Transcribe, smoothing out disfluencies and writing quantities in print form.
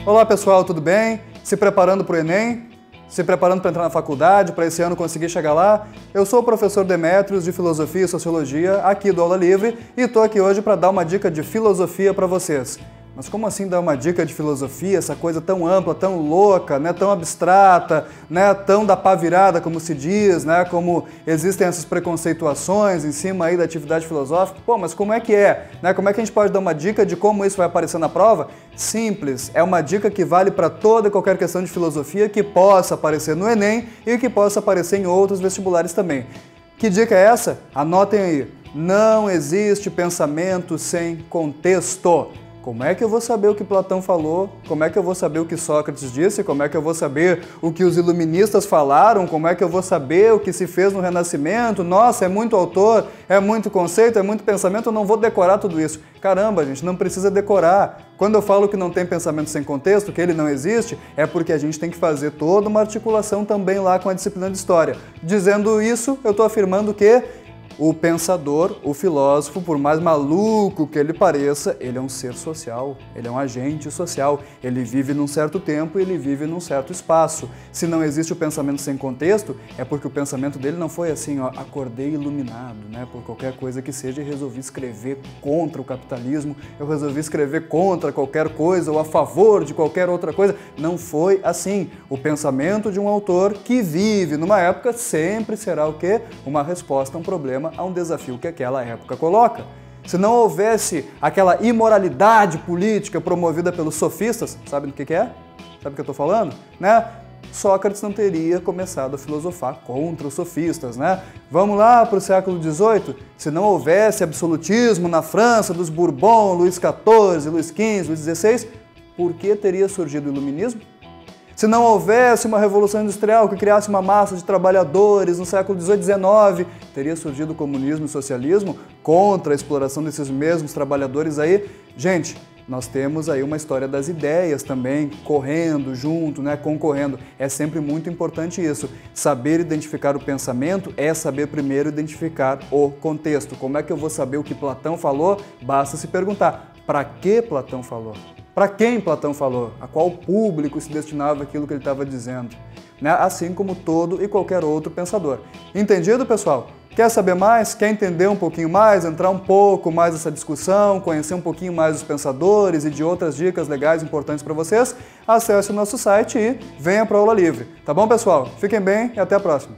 Olá pessoal, tudo bem? Se preparando para o Enem? Se preparando para entrar na faculdade, para esse ano conseguir chegar lá? Eu sou o professor Demétrios de Filosofia e Sociologia, aqui do Aula Livre, e estou aqui hoje para dar uma dica de filosofia para vocês. Mas como assim dar uma dica de filosofia, essa coisa tão ampla, tão louca, né, tão abstrata, né, tão da pá virada, como se diz, né, como existem essas preconceituações em cima aí da atividade filosófica? Pô, mas como é que é? Né, como é que a gente pode dar uma dica de como isso vai aparecer na prova? Simples, é uma dica que vale para toda e qualquer questão de filosofia que possa aparecer no Enem e que possa aparecer em outros vestibulares também. Que dica é essa? Anotem aí. Não existe pensamento sem contexto. Como é que eu vou saber o que Platão falou? Como é que eu vou saber o que Sócrates disse? Como é que eu vou saber o que os iluministas falaram? Como é que eu vou saber o que se fez no Renascimento? Nossa, é muito autor, é muito conceito, é muito pensamento, eu não vou decorar tudo isso. Caramba, gente, não precisa decorar. Quando eu falo que não tem pensamento sem contexto, que ele não existe, é porque a gente tem que fazer toda uma articulação também lá com a disciplina de História. Dizendo isso, eu estou afirmando que o pensador, o filósofo, por mais maluco que ele pareça, ele é um ser social, ele é um agente social, ele vive num certo tempo e ele vive num certo espaço. Se não existe o pensamento sem contexto, é porque o pensamento dele não foi assim, ó, acordei iluminado, né, por qualquer coisa que seja e resolvi escrever contra o capitalismo, eu resolvi escrever contra qualquer coisa ou a favor de qualquer outra coisa. Não foi assim. O pensamento de um autor que vive numa época sempre será o quê? Uma resposta a um problema, a um desafio que aquela época coloca. Se não houvesse aquela imoralidade política promovida pelos sofistas, sabe do que é? Sabe o que eu estou falando? Né? Sócrates não teria começado a filosofar contra os sofistas, né? Vamos lá para o século XVIII, se não houvesse absolutismo na França dos Bourbon, Luís XIV, Luís XV, Luís XVI, por que teria surgido o iluminismo? Se não houvesse uma revolução industrial que criasse uma massa de trabalhadores no século XVIII e XIX, teria surgido o comunismo e o socialismo contra a exploração desses mesmos trabalhadores aí? Gente, nós temos aí uma história das ideias também, correndo junto, né, concorrendo. É sempre muito importante isso. Saber identificar o pensamento é saber primeiro identificar o contexto. Como é que eu vou saber o que Platão falou? Basta se perguntar, para que Platão falou? Para quem Platão falou? A qual público se destinava aquilo que ele estava dizendo? Né? Assim como todo e qualquer outro pensador. Entendido, pessoal? Quer saber mais? Quer entender um pouquinho mais? Entrar um pouco mais nessa discussão? Conhecer um pouquinho mais dos pensadores e de outras dicas legais importantes para vocês? Acesse o nosso site e venha para a Aula Livre. Tá bom, pessoal? Fiquem bem e até a próxima.